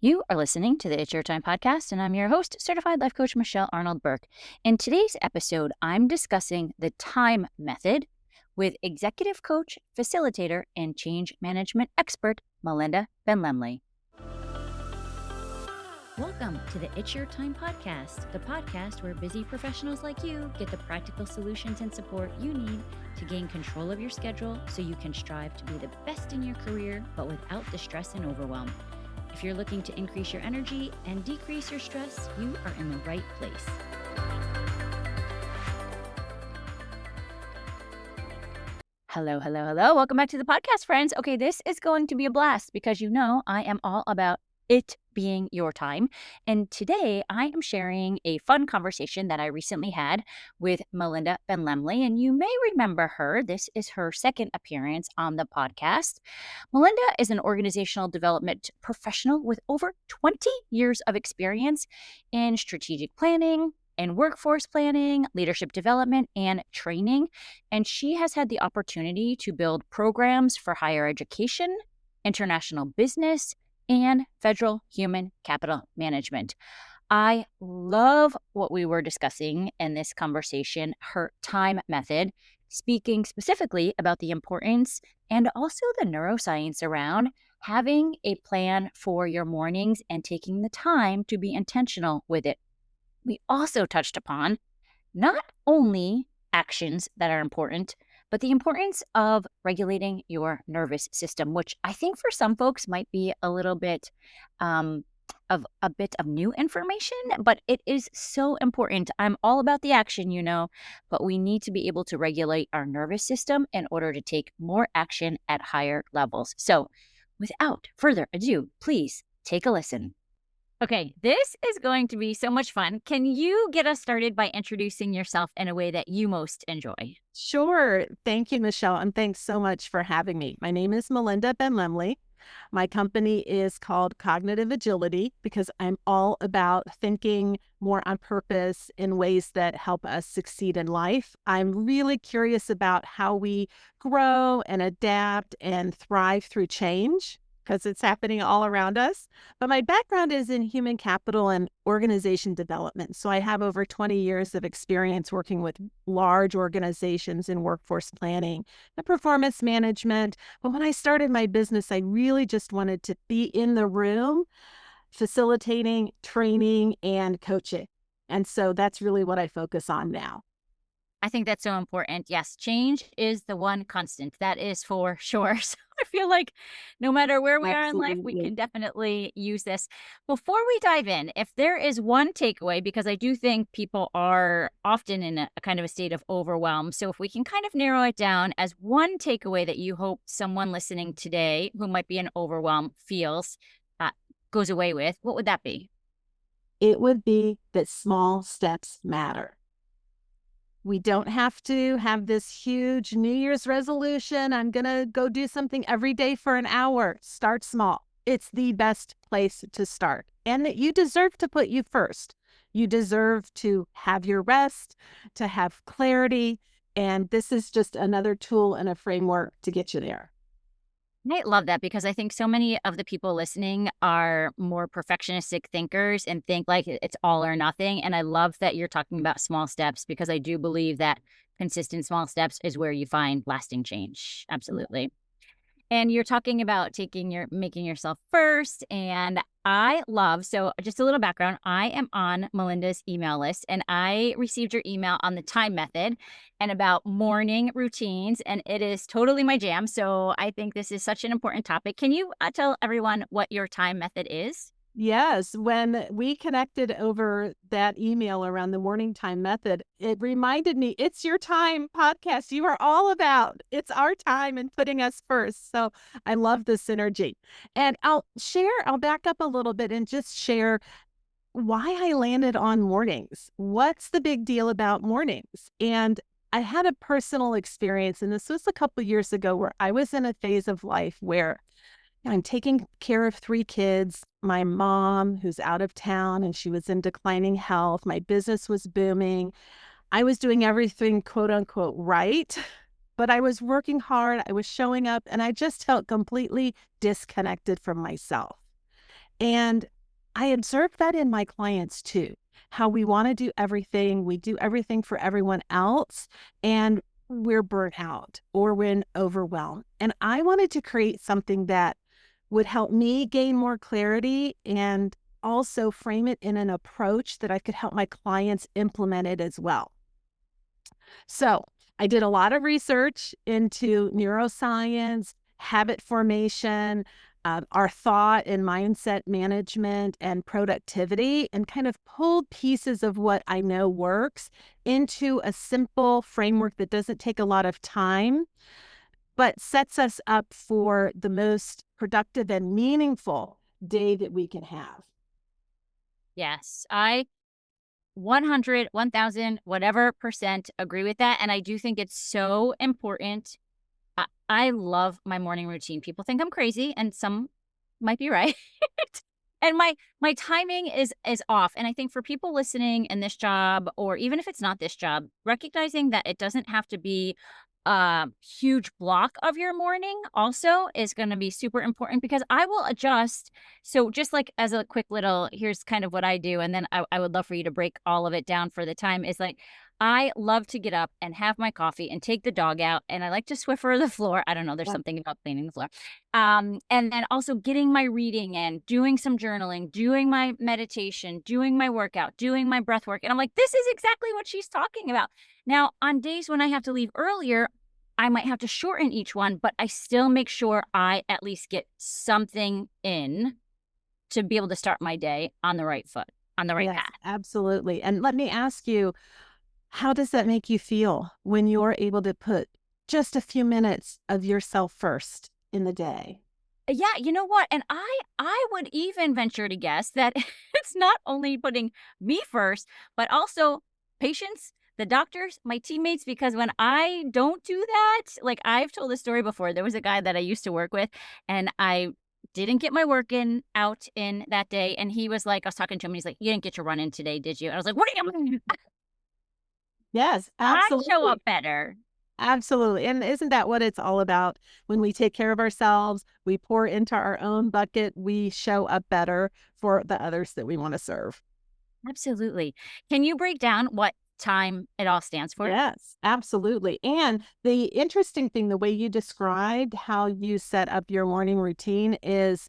You are listening to the It's Your Time podcast, and I'm your host, Certified Life Coach Michelle Arnold Burke. In today's episode, I'm discussing the time method with executive coach, facilitator, and change management expert, Melynda Benlemlih. Welcome to the It's Your Time podcast, the podcast where busy professionals like you get the practical solutions and support you need to gain control of your schedule so you can strive to be the best in your career, but without the stress and overwhelm. If you're looking to increase your energy and decrease your stress, you are in the right place. Hello. Welcome back to the podcast, friends. Okay, this is going to be a blast because I am all about it being your time. And today I am sharing a fun conversation that I recently had with Melynda Benlemlih. And you may remember her. This is her second appearance on the podcast. Melynda is an organizational development professional with over 20 years of experience in strategic planning and workforce planning, leadership development, and training. And she has had the opportunity to build programs for higher education, international business, and federal human capital management. I love what we were discussing in this conversation, her time method, speaking specifically about the importance and also the neuroscience around having a plan for your mornings and taking the time to be intentional with it. We also touched upon not only actions that are important, but the importance of regulating your nervous system, which I think for some folks might be a little bit of new information, but it is so important. I'm all about the action, but we need to be able to regulate our nervous system in order to take more action at higher levels. So without further ado, please take a listen. Okay, this is going to be so much fun. Can you get us started by introducing yourself in a way that you most enjoy? Sure. Thank you, Michelle. And thanks so much for having me. My name is Melynda Benlemlih. My company is called Cognitive Agility because I'm all about thinking more on purpose in ways that help us succeed in life. I'm really curious about how we grow and adapt and thrive through change, because it's happening all around us. But my background is in human capital and organization development. So I have over 20 years of experience working with large organizations in workforce planning and performance management. But when I started my business, I really just wanted to be in the room, facilitating, training, and coaching. And so that's really what I focus on now. I think that's so important. Yes, change is the one constant. That is for sure. So I feel like no matter where we are in life, we can definitely use this. Before we dive in, if there is one takeaway, because I do think people are often in a kind of a state of overwhelm. So if we can kind of narrow it down as one takeaway that you hope someone listening today who might be in overwhelm feels, goes away with, what would that be? It would be that small steps matter. We don't have to have this huge New Year's resolution. I'm going to go do something every day for an hour. Start small. It's the best place to start. And that you deserve to put you first. You deserve to have your rest, to have clarity. And this is just another tool and a framework to get you there. I love that because I think so many of the people listening are more perfectionistic thinkers and think like it's all or nothing. And I love that you're talking about small steps because I do believe that consistent small steps is where you find lasting change. Absolutely. And you're talking about making yourself first. And so just a little background, I am on Melynda's email list and I received your email on the time method and about morning routines. And it is totally my jam. So I think this is such an important topic. Can you tell everyone what your time method is? Yes, when we connected over that email around the morning time method, it reminded me, it's your time podcast. You are all about it's our time and putting us first. So I love the synergy. And I'll back up a little bit and just share why I landed on mornings. What's the big deal about mornings? And I had a personal experience, and this was a couple years ago, where I was in a phase of life where I'm taking care of 3 kids, my mom who's out of town and she was in declining health. My business was booming. I was doing everything quote unquote right, but I was working hard. I was showing up and I just felt completely disconnected from myself. And I observed that in my clients too, how we want to do everything. We do everything for everyone else, and we're burnt out or we're overwhelmed. And I wanted to create something that would help me gain more clarity and also frame it in an approach that I could help my clients implement it as well. So I did a lot of research into neuroscience, habit formation, our thought and mindset management and productivity, and kind of pulled pieces of what I know works into a simple framework that doesn't take a lot of time, but sets us up for the most productive and meaningful day that we can have. Yes, I 100, 1000, whatever percent agree with that. And I do think it's so important. I love my morning routine. People think I'm crazy, and some might be right. And my timing is off. And I think for people listening in this job, or even if it's not this job, recognizing that it doesn't have to be a huge block of your morning also is going to be super important, because I will adjust. So just like as a quick little, here's kind of what I do. And then I would love for you to break all of it down for the time, is like, I love to get up and have my coffee and take the dog out. And I like to Swiffer the floor. I don't know. There's Yep. something about cleaning the floor. And then also getting my reading in, doing some journaling, doing my meditation, doing my workout, doing my breath work. And I'm like, this is exactly what she's talking about. Now, on days when I have to leave earlier, I might have to shorten each one, but I still make sure I at least get something in to be able to start my day on the right foot, on the right Yes, path. absolutely. And let me ask you, how does that make you feel when you're able to put just a few minutes of yourself first in the day? Yeah, you know what? And I would even venture to guess that it's not only putting me first, but also patients, the doctors, my teammates, because when I don't do that, like I've told this story before, there was a guy that I used to work with, and I didn't get my work in out in that day. And he was like, I was talking to him, and he's like, you didn't get your run in today, did you? And I was like, what do you Yes, I show absolutely. up better? Absolutely. And isn't that what it's all about? When we take care of ourselves, we pour into our own bucket, we show up better for the others that we want to serve. Absolutely. Can you break down what time it all stands for? Yes, absolutely. And the interesting thing, the way you described how you set up your morning routine is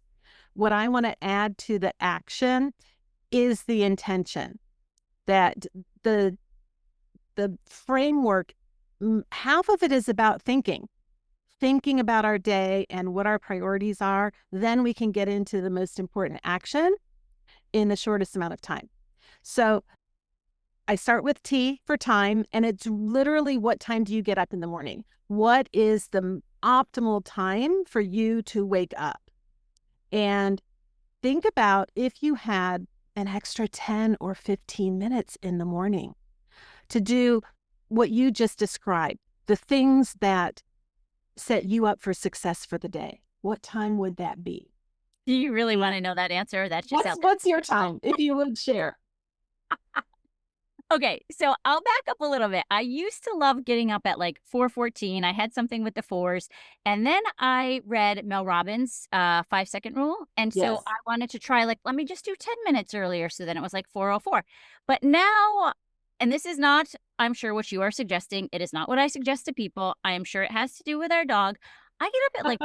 what I want to add to the action is the intention that the the framework, half of it is about thinking about our day and what our priorities are. Then we can get into the most important action in the shortest amount of time. So I start with T for time, and it's literally, what time do you get up in the morning? What is the optimal time for you to wake up? And think about if you had an extra 10 or 15 minutes in the morning to do what you just described, the things that set you up for success for the day. What time would that be? Do you really want to know that answer? That's just out What's your time, if you would share? Okay, so I'll back up a little bit. I used to love getting up at like 4:14. I had something with the fours, and then I read Mel Robbins' 5-second rule, and so Yes. I wanted to try, like, let me just do 10 minutes earlier. So then it was like 4:04. But now, and this is not, I'm sure, what you are suggesting. It is not what I suggest to people. I am sure it has to do with our dog. I get up at like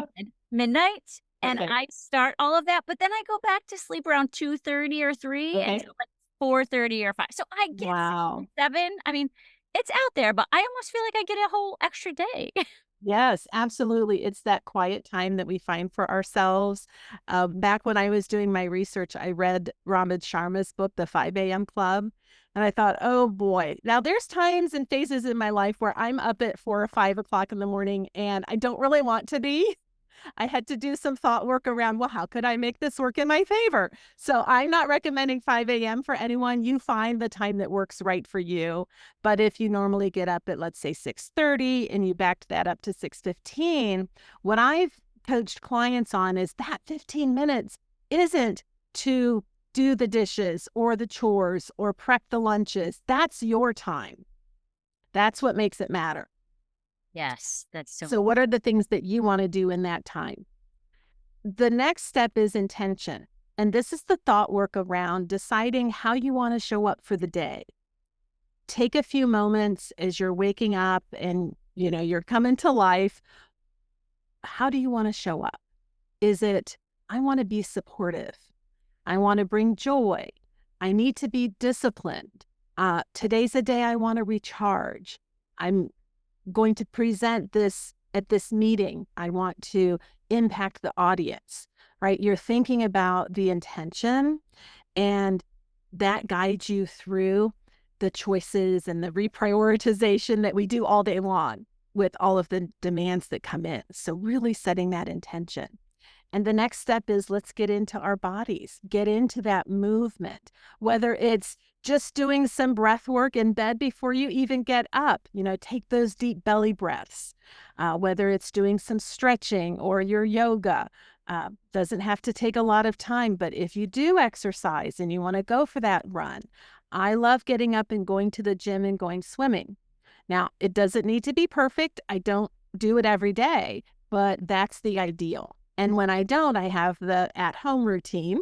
midnight. And Okay. I start all of that, but then I go back to sleep around 2:30 or 3 Okay. until 4:30 or 5. So I get 6 to Wow. 7. I mean, it's out there, but I almost feel like I get a whole extra day. Yes, absolutely. It's that quiet time that we find for ourselves. Back when I was doing my research, I read Ramad Sharma's book, The 5 a.m. Club. And I thought, oh boy, now there's times and phases in my life where I'm up at 4 or 5 o'clock in the morning and I don't really want to be. I had to do some thought work around, well, how could I make this work in my favor? So I'm not recommending 5 a.m. for anyone. You find the time that works right for you. But if you normally get up at, let's say, 6:30 and you backed that up to 6:15, what I've coached clients on is that 15 minutes isn't to do the dishes or the chores or prep the lunches. That's your time. That's what makes it matter. Yes, that's so So what are the things that you want to do in that time? The next step is intention. And this is the thought work around deciding how you want to show up for the day. Take a few moments as you're waking up and, you're coming to life. How do you want to show up? Is it, I want to be supportive. I want to bring joy. I need to be disciplined. Today's a day I want to recharge. I'm going to present this at this meeting. I want to impact the audience, right? You're thinking about the intention, and that guides you through the choices and the reprioritization that we do all day long with all of the demands that come in. So really setting that intention. And the next step is, let's get into our bodies, get into that movement, whether it's just doing some breath work in bed before you even get up, take those deep belly breaths, whether it's doing some stretching or your yoga. Doesn't have to take a lot of time, but if you do exercise and you want to go for that run, I love getting up and going to the gym and going swimming. Now, it doesn't need to be perfect. I don't do it every day, but that's the ideal. And when I don't, I have the at-home routine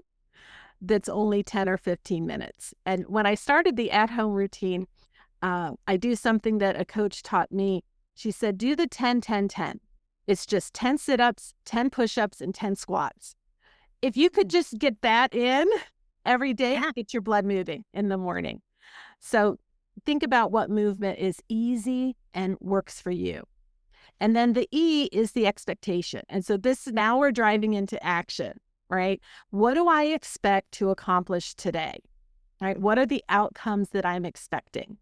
that's only 10 or 15 minutes. And when I started the at-home routine, I do something that a coach taught me. She said, do the 10-10-10. It's just 10 sit-ups, 10 push-ups, and 10 squats. If you could just get that in every day, get your blood moving in the morning. So think about what movement is easy and works for you. And then the E is the expectation. And so now we're driving into action, right? What do I expect to accomplish today? Right? What are the outcomes that I'm expecting?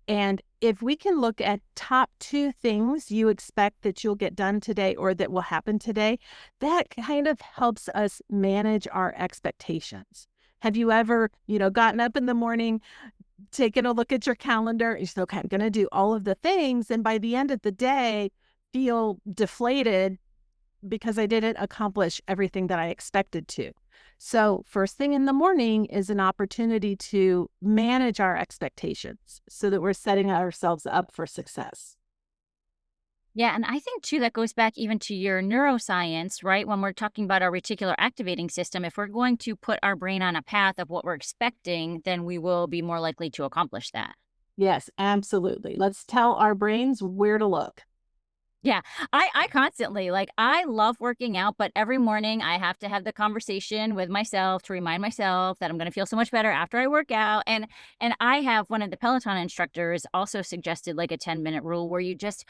And if we can look at top 2 things you expect that you'll get done today or that will happen today, that kind of helps us manage our expectations. Have you ever, gotten up in the morning, taken a look at your calendar, and you say, okay, I'm going to do all of the things. And by the end of the day, feel deflated because I didn't accomplish everything that I expected to. So first thing in the morning is an opportunity to manage our expectations so that we're setting ourselves up for success. Yeah, and I think too that goes back even to your neuroscience, right? When we're talking about our reticular activating system, if we're going to put our brain on a path of what we're expecting, then we will be more likely to accomplish that. Yes, absolutely. Let's tell our brains where to look. Yeah, I constantly I love working out, but every morning I have to have the conversation with myself to remind myself that I'm going to feel so much better after I work out. And I have one of the Peloton instructors also suggested like a 10-minute rule where you just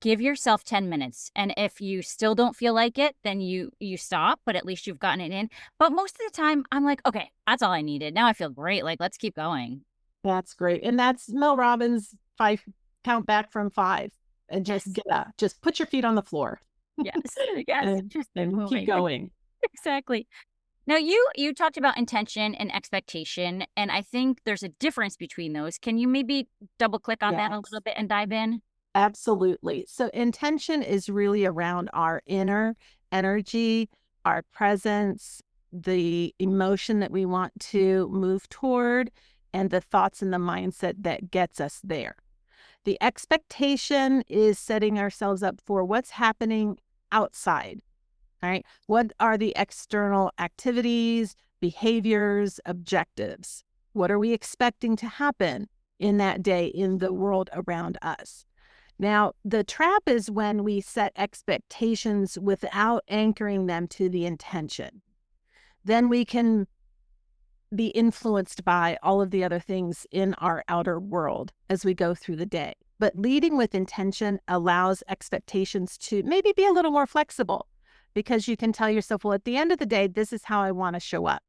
give yourself 10 minutes. And if you still don't feel like it, then you stop, but at least you've gotten it in. But most of the time I'm like, okay, that's all I needed. Now I feel great. Like, let's keep going. That's great. And that's Mel Robbins' 5 count back from 5 and just Yes. get up. Just put your feet on the floor. Yes. Yes. Just And keep moving. going. Exactly. Now you talked about intention and expectation, and I think there's a difference between those. Can you maybe double click on that a Yes. little bit and dive in? Absolutely. So intention is really around our inner energy, our presence, the emotion that we want to move toward, and the thoughts and the mindset that gets us there. The expectation is setting ourselves up for what's happening outside, right? What are the external activities, behaviors, objectives? What are we expecting to happen in that day in the world around us? Now, the trap is when we set expectations without anchoring them to the intention. Then we can be influenced by all of the other things in our outer world as we go through the day. But leading with intention allows expectations to maybe be a little more flexible because you can tell yourself, well, at the end of the day, this is how I want to show up.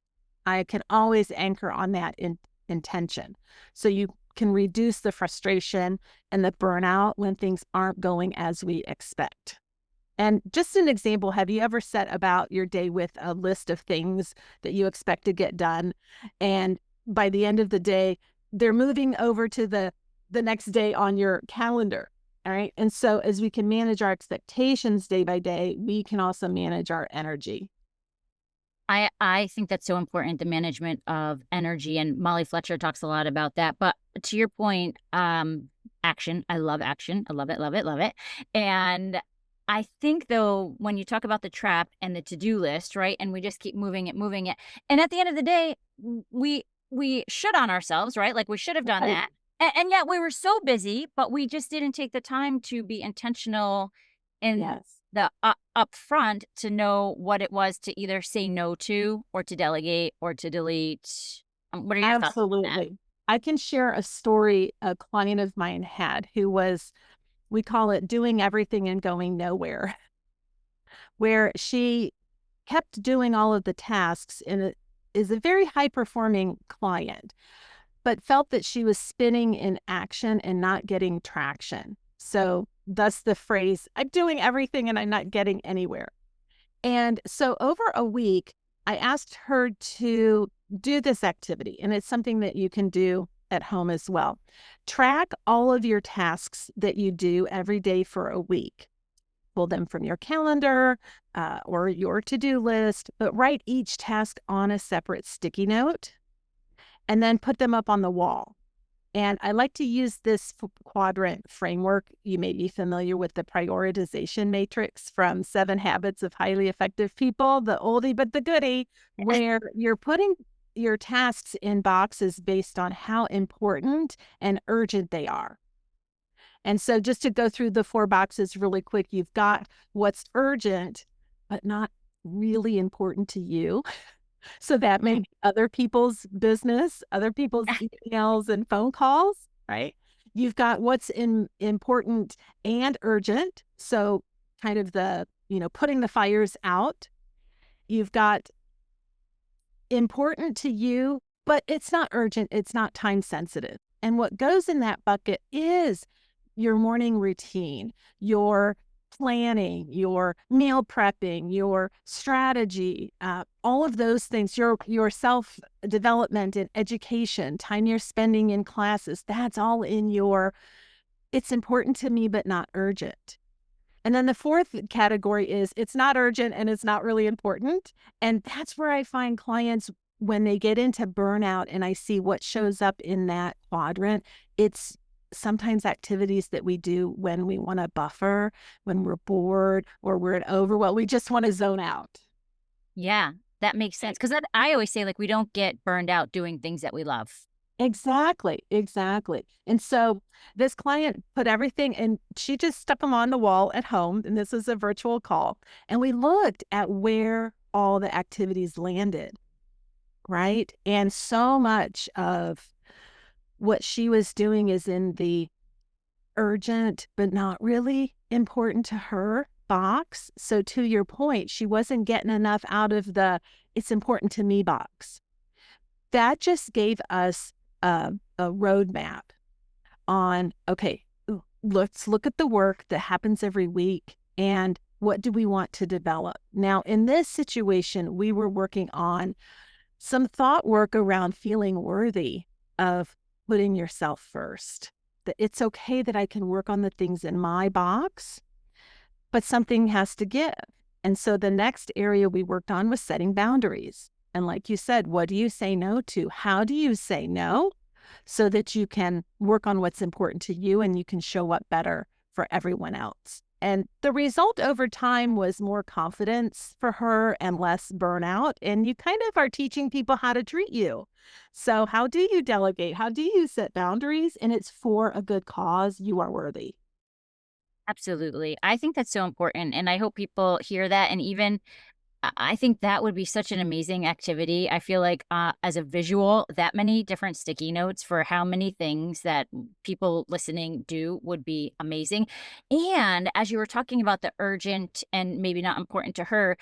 I can always anchor on that intention. So you can reduce the frustration and the burnout when things aren't going as we expect. And just an example, have you ever set about your day with a list of things that you expect to get done? And by the end of the day, they're moving over to the next day on your calendar. All right. And so as we can manage our expectations day by day, we can also manage our energy. I think that's so important, the management of energy, and Molly Fletcher talks a lot about that. But to your point, action. I love action. I love it, love it, love it. And I think though, when you talk about the trap and the to-do list, right? And we just keep moving it. And at the end of the day, we should on ourselves, right? Like we should have done Right. that. And yet we were so busy, but we just didn't take the time to be intentional in Yes. the up front to know what it was to either say no to or to delegate or to delete. What are your thoughts on that? Absolutely. I can share a story a client of mine had who was, we call it doing everything and going nowhere, where she kept doing all of the tasks and it is a very high performing client, but felt that she was spinning in action and not getting traction. So, thus the phrase, I'm doing everything and I'm not getting anywhere. And so, over a week, I asked her to do this activity, and it's something that you can do at home as well. Track all of your tasks that you do every day for a week. Pull them from your calendar or your to do list, but write each task on a separate sticky note and then put them up on the wall. And I like to use this quadrant framework. You may be familiar with the prioritization matrix from Seven Habits of Highly Effective People, the oldie but the goodie, where you're putting your tasks in boxes based on how important and urgent they are. And so just to go through the 4 boxes really quick, you've got what's urgent, but not really important to you. So that may be other people's business, other people's emails and phone calls, right? You've got what's important and urgent. So kind of the, putting the fires out. You've got important to you, but it's not urgent, it's not time sensitive. And what goes in that bucket is your morning routine, your planning, your meal prepping, your strategy, all of those things, your self development and education, time you're spending in classes, that's all in your, it's important to me, but not urgent. And then the fourth category is it's not urgent and it's not really important. And that's where I find clients when they get into burnout and I see what shows up in that quadrant, it's sometimes activities that we do when we want to buffer, when we're bored or we're at overwhelm. We just want to zone out. Yeah, that makes sense. Because I always say, like, we don't get burned out doing things that we love. Exactly, exactly. And so this client put everything and she just stuck them on the wall at home. And this is a virtual call. And we looked at where all the activities landed, right? And so much of what she was doing is in the urgent, but not really important to her box. So to your point, she wasn't getting enough out of the it's important to me box. That just gave us a roadmap on, okay, let's look at the work that happens every week and what do we want to develop? Now, in this situation, we were working on some thought work around feeling worthy of putting yourself first. That it's okay that I can work on the things in my box, but something has to give. And so the next area we worked on was setting boundaries. And like you said, what do you say no to? How do you say no so that you can work on what's important to you and you can show up better for everyone else? And the result over time was more confidence for her and less burnout. And you kind of are teaching people how to treat you. So, how do you delegate? How do you set boundaries? And it's for a good cause. You are worthy. Absolutely. I think that's so important, and I hope people hear that, and even I think that would be such an amazing activity. I feel like, as a visual, that many different sticky notes for how many things that people listening do would be amazing, and as you were talking about the urgent and maybe not important to her,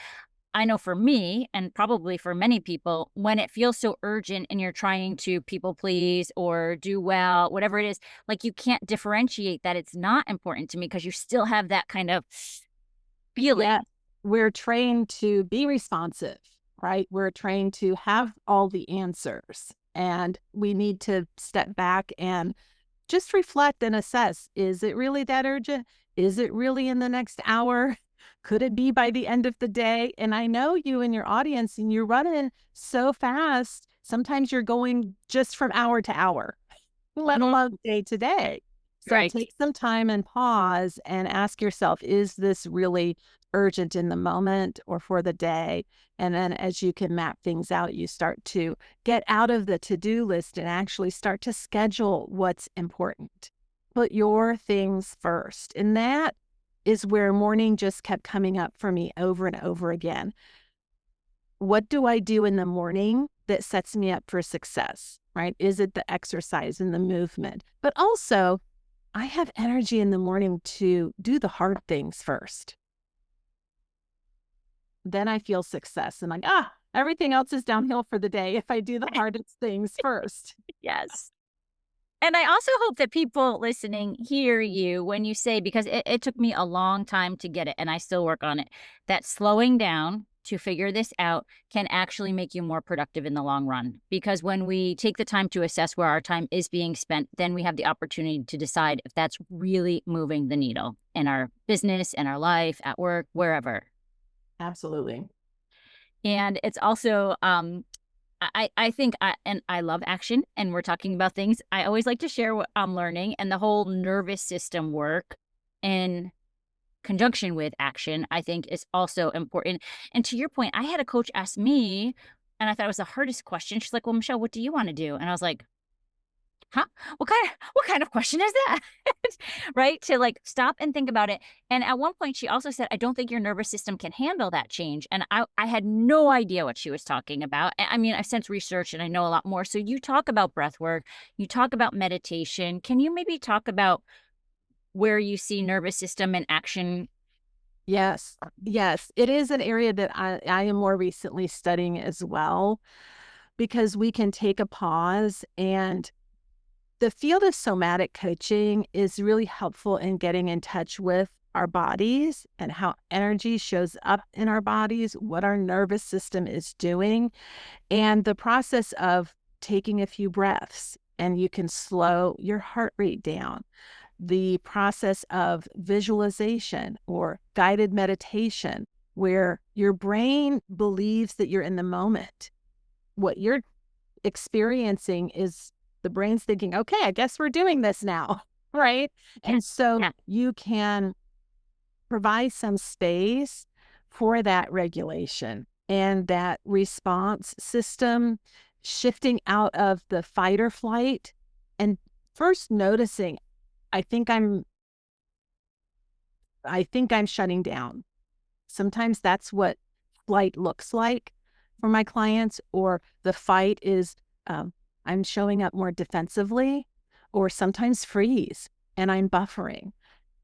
I know for me, and probably for many people, when it feels so urgent and you're trying to people please or do well, whatever it is, like you can't differentiate that it's not important to me because you still have that kind of feeling. Yeah. We're trained to be responsive, right? We're trained to have all the answers. And we need to step back and just reflect and assess, is it really that urgent? Is it really in the next hour? Could it be by the end of the day? And I know you and your audience, and you're running so fast. Sometimes you're going just from hour to hour, let alone day to day. So Right. take some time and pause and ask yourself, is this really urgent in the moment or for the day? And then as you can map things out, you start to get out of the to-do list and actually start to schedule what's important. Put your things first. And that is where morning just kept coming up for me over and over again. What do I do in the morning that sets me up for success, right? Is it the exercise and the movement? But also, I have energy in the morning to do the hard things first. Then I feel success. And like, everything else is downhill for the day if I do the hardest things first. Yes. And I also hope that people listening hear you when you say, because it took me a long time to get it, and I still work on it, that slowing down to figure this out can actually make you more productive in the long run. Because when we take the time to assess where our time is being spent, then we have the opportunity to decide if that's really moving the needle in our business, in our life, at work, wherever. Absolutely. And it's also, I think and I love action, and we're talking about things. I always like to share what I'm learning, and the whole nervous system work in conjunction with action, I think, is also important. And to your point, I had a coach ask me, and I thought it was the hardest question. She's like, "Well, Michelle, what do you want to do?" And I was like, "Huh? What kind of question is that?" Right? To like stop and think about it. And at one point she also said, "I don't think your nervous system can handle that change." And I had no idea what she was talking about. I mean, I've since researched and I know a lot more. So you talk about breath work, you talk about meditation. Can you maybe talk about where you see nervous system and action? Yes. Yes. It is an area that I am more recently studying as well, because we can take a pause, and the field of somatic coaching is really helpful in getting in touch with our bodies and how energy shows up in our bodies, what our nervous system is doing, and the process of taking a few breaths, and you can slow your heart rate down. The process of visualization or guided meditation, where your brain believes that you're in the moment. What you're experiencing is the brain's thinking, okay, I guess we're doing this now, right? Yeah. And so Yeah. you can provide some space for that regulation and that response system shifting out of the fight or flight and first noticing, I think I'm I think I'm shutting down. Sometimes that's what flight looks like for my clients, or the fight is I'm showing up more defensively, or sometimes freeze and I'm buffering.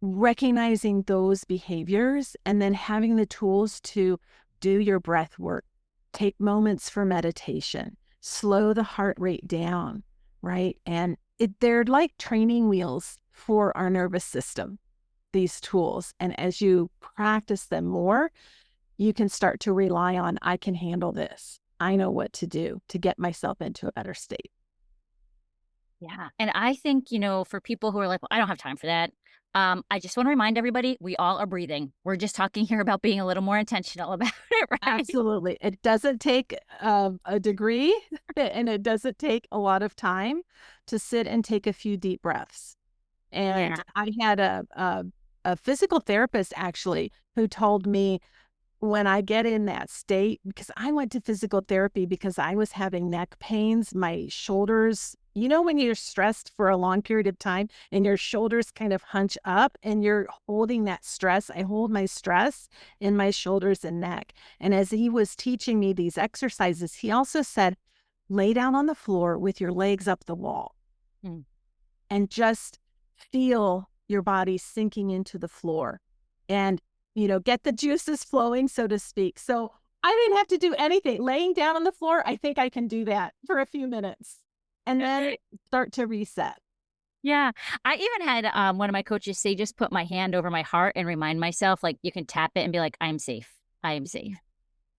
Recognizing those behaviors and then having the tools to do your breath work, take moments for meditation, slow the heart rate down, right? And they're like training wheels for our nervous system, these tools. And as you practice them more, you can start to rely on, I can handle this. I know what to do to get myself into a better state. Yeah. And I think, for people who are like, well, I don't have time for that. I just want to remind everybody, we all are breathing. We're just talking here about being a little more intentional about it, right? Absolutely. It doesn't take a degree and it doesn't take a lot of time to sit and take a few deep breaths. And Yeah. I had a physical therapist actually who told me, when I get in that state, because I went to physical therapy because I was having neck pains, my shoulders, when you're stressed for a long period of time and your shoulders kind of hunch up and you're holding that stress. I hold my stress in my shoulders and neck. And as he was teaching me these exercises, he also said, lay down on the floor with your legs up the wall Mm. and just feel your body sinking into the floor and, get the juices flowing, so to speak. So I didn't have to do anything. Laying down on the floor, I think I can do that for a few minutes and then start to reset. Yeah. I even had one of my coaches say, just put my hand over my heart and remind myself, like, you can tap it and be like, I'm safe. I am safe.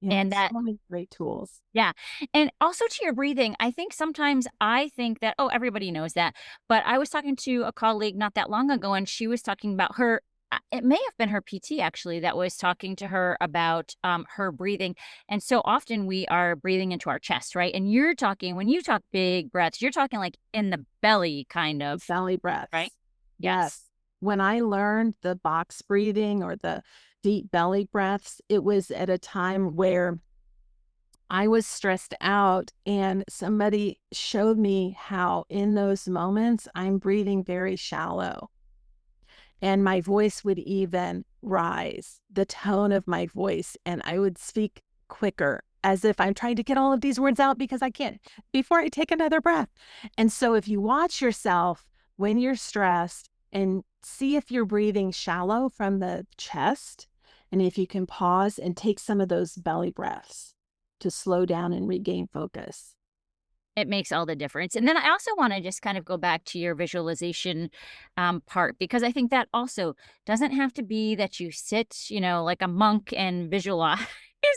Yeah, And that, so many great tools. yeah. And also to your breathing, I think sometimes I think that, oh, everybody knows that. But I was talking to a colleague not that long ago, and she was talking about her. It may have been her PT actually that was talking to her about her breathing. And so often we are breathing into our chest, right? And you're talking, when you talk big breaths, you're talking like in the belly, kind The of, belly right? breaths. Yes. Yes. When I learned the box breathing or the deep belly breaths, it was at a time where I was stressed out, and somebody showed me how in those moments I'm breathing very shallow, and my voice would even rise, the tone of my voice, and I would speak quicker as if I'm trying to get all of these words out because I can't before I take another breath. And so if you watch yourself when you're stressed and see if you're breathing shallow from the chest, and if you can pause and take some of those belly breaths to slow down and regain focus. It makes all the difference. And then I also want to just kind of go back to your visualization part, because I think that also doesn't have to be that you sit, like a monk and visualize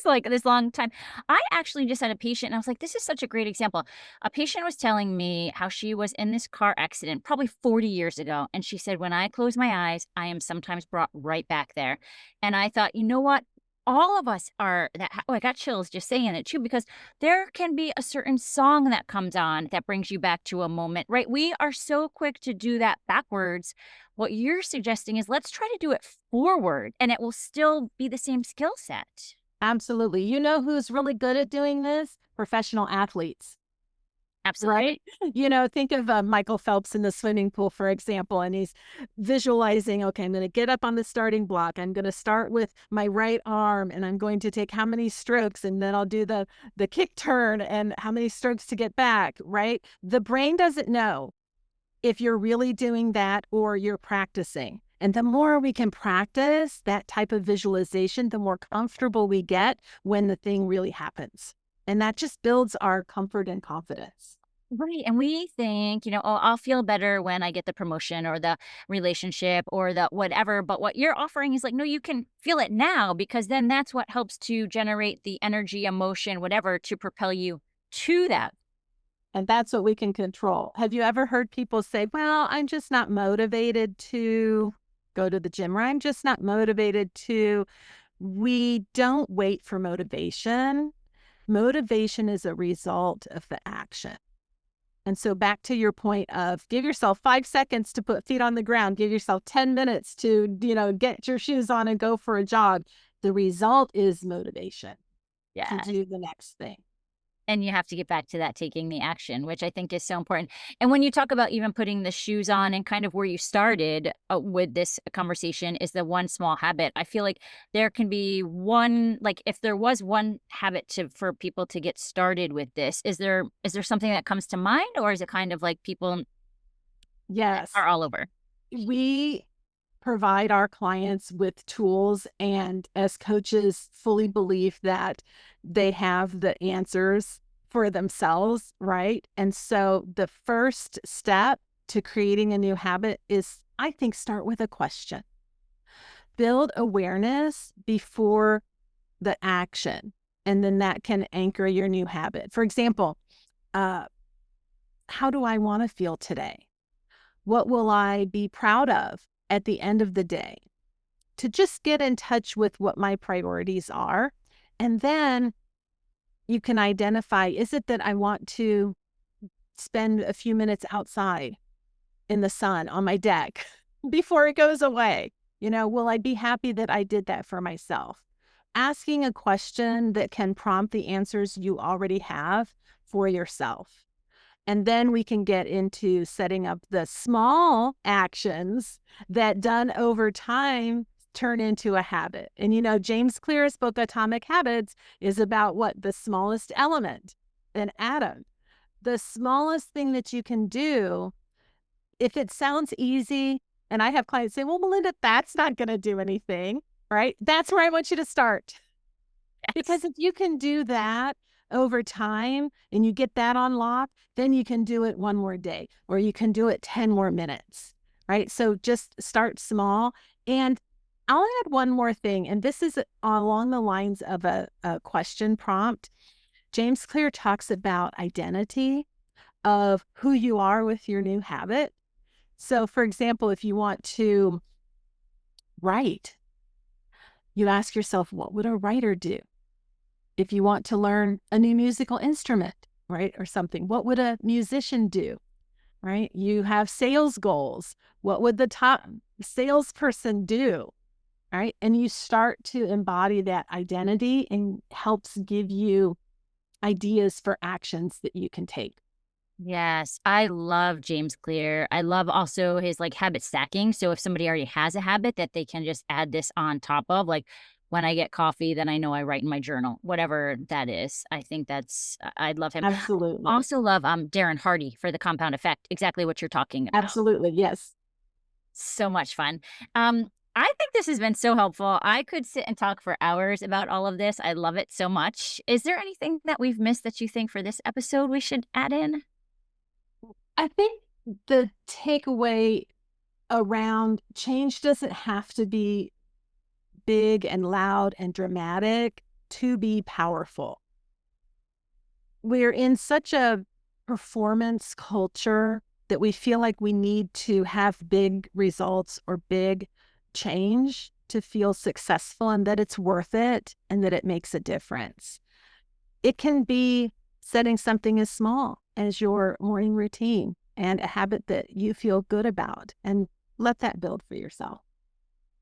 like this long time. I actually just had a patient and I was like, this is such a great example. A patient was telling me how she was in this car accident probably 40 years ago. And she said, when I close my eyes, I am sometimes brought right back there. And I thought, you know what? All of us are that. Oh, I got chills just saying it too, because there can be a certain song that comes on that brings you back to a moment, right? We are so quick to do that backwards. What you're suggesting is let's try to do it forward and it will still be the same skill set. Absolutely. You know who's really good at doing this? Professional athletes. Absolutely. Right? Think of Michael Phelps in the swimming pool, for example, and he's visualizing, okay, I'm going to get up on the starting block. I'm going to start with my right arm and I'm going to take how many strokes and then I'll do the kick turn and how many strokes to get back, right? The brain doesn't know if you're really doing that or you're practicing. And the more we can practice that type of visualization, the more comfortable we get when the thing really happens. And that just builds our comfort and confidence. Right. And we think, oh, I'll feel better when I get the promotion or the relationship or the whatever. But what you're offering is like, no, you can feel it now, because then that's what helps to generate the energy, emotion, whatever to propel you to that. And that's what we can control. Have you ever heard people say, well, I'm just not motivated to go to the gym, or I'm just not motivated to? We don't wait for motivation. Motivation is a result of the action. And so back to your point of give yourself 5 seconds to put feet on the ground, give yourself 10 minutes to, get your shoes on and go for a jog. The result is motivation to Yeah. do the next thing. And you have to get back to that taking the action, which I think is so important. And when you talk about even putting the shoes on and kind of where you started with this conversation is the one small habit. I feel like there can be one, like if there was one habit for people to get started with this, is there something that comes to mind, or is it kind of like people Yes. are all over? We provide our clients with tools, and as coaches fully believe that they have the answers for themselves, right? And so the first step to creating a new habit is, I think, start with a question. Build awareness before the action, and then that can anchor your new habit. For example, uh, how do I want to feel today? What will I be proud of at the end of the day? To just get in touch with what my priorities are. And then you can identify, is it that I want to spend a few minutes outside in the sun on my deck before it goes away? Will I be happy that I did that for myself? Asking a question that can prompt the answers you already have for yourself. And then we can get into setting up the small actions that done over time turn into a habit. And James Clear's book, Atomic Habits, is about what? The smallest element, an atom. The smallest thing that you can do, if it sounds easy, and I have clients say, well, Melynda, that's not going to do anything, right? That's where I want you to start. Because if you can do that over time and you get that unlocked, then you can do it one more day or you can do it 10 more minutes, right? So just start small. And I'll add one more thing, and this is along the lines of a question prompt. James Clear talks about identity of who you are with your new habit. So, for example, if you want to write, you ask yourself, what would a writer do? If you want to learn a new musical instrument, right, or something, what would a musician do? right? You have sales goals. What would the top salesperson do? Right. And you start to embody that identity and helps give you ideas for actions that you can take. Yes, I love James Clear. I love also his like habit stacking. So if somebody already has a habit that they can just add this on top of, like when I get coffee, then I know I write in my journal, whatever that is. I think I love him. Absolutely. Also love Darren Hardy for the compound effect. Exactly what you're talking about. Absolutely. Yes. So much fun. I think this has been so helpful. I could sit and talk for hours about all of this. I love it so much. Is there anything that we've missed that you think for this episode we should add in? I think the takeaway around change doesn't have to be big and loud and dramatic to be powerful. We're in such a performance culture that we feel like we need to have big results or big change to feel successful and that it's worth it and that it makes a difference. It can be setting something as small as your morning routine and a habit that you feel good about and let that build for yourself.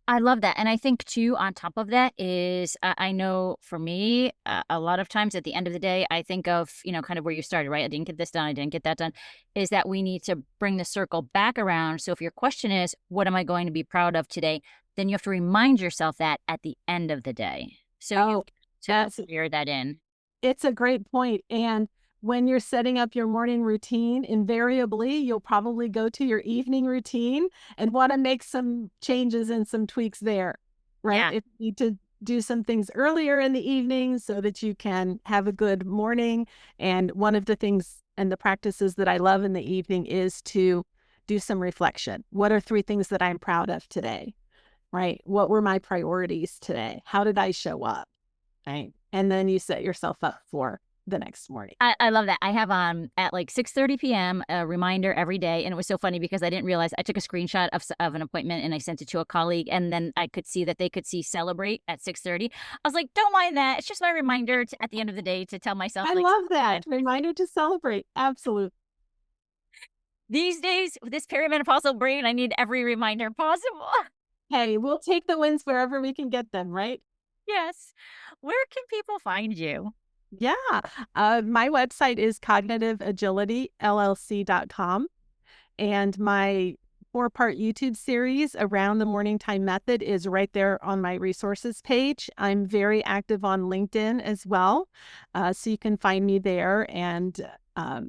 I love that. And I think too, on top of that is, I know for me, a lot of times at the end of the day, I think of, kind of where you started, right? I didn't get this done. I didn't get that done. Is that we need to bring the circle back around. So if your question is, what am I going to be proud of today? Then you have to remind yourself that at the end of the day. So you Oh, to that's clear that in. it's a great point. And when you're setting up your morning routine, invariably, you'll probably go to your evening routine and want to make some changes and some tweaks there, right? Yeah. If you need to do some things earlier in the evening so that you can have a good morning. And one of the things and the practices that I love in the evening is to do some reflection. What are 3 things that I'm proud of today, right? What were my priorities today? How did I show up? Right. And then you set yourself up for the next morning. I love that. I have, at, like, 6:30 PM, a reminder every day, and it was so funny because I didn't realize I took a screenshot of an appointment, and I sent it to a colleague, and then I could see that they could see "celebrate" at 6:30. I was like, "Don't mind that. It's just my reminder to at the end of the day to tell myself, I like, love that. Reminder to celebrate. Absolutely. these days, with this perimenopausal brain, I need every reminder possible." Hey, we'll take the wins wherever we can get them, right? Yes. Where can people find you? Yeah. My website is cognitiveagilityllc.com. And my 4-part YouTube series around the morning time method is right there on my resources page. I'm very active on LinkedIn as well. So you can find me there. And I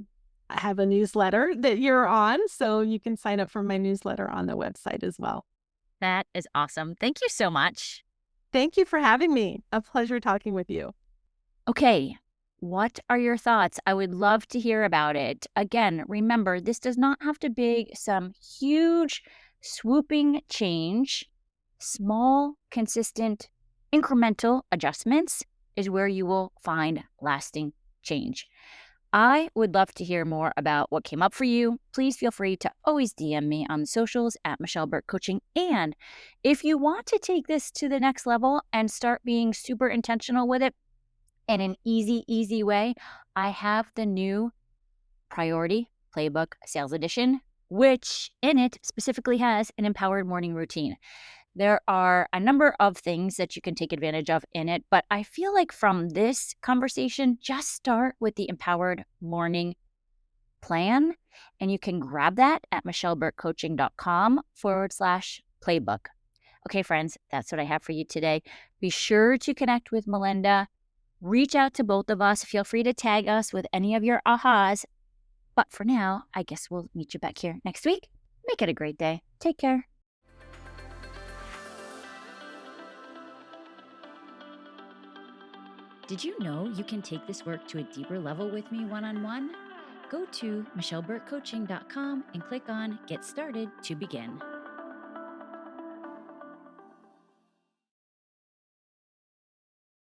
have a newsletter that you're on. So you can sign up for my newsletter on the website as well. That is awesome. Thank you so much. Thank you for having me. A pleasure talking with you. Okay, what are your thoughts? I would love to hear about it. Again, remember, this does not have to be some huge, swooping change. Small, consistent, incremental adjustments is where you will find lasting change. I would love to hear more about what came up for you. Please feel free to always DM me on the socials at Michelle Burke Coaching. And if you want to take this to the next level and start being super intentional with it, in an easy way, I have the new Priority Playbook Sales Edition, which in it specifically has an empowered morning routine. There are a number of things that you can take advantage of in it, but I feel like from this conversation, just start with the empowered morning plan, and you can grab that at michelleburkecoaching.com/playbook. Okay, friends, that's what I have for you today. Be sure to connect with Melynda. Reach out to both of us. Feel free to tag us with any of your ahas. But for now, I guess we'll meet you back here next week. Make it a great day. Take care. Did you know you can take this work to a deeper level with me one-on-one? Go to michelleburkecoaching.com and click on Get Started to begin.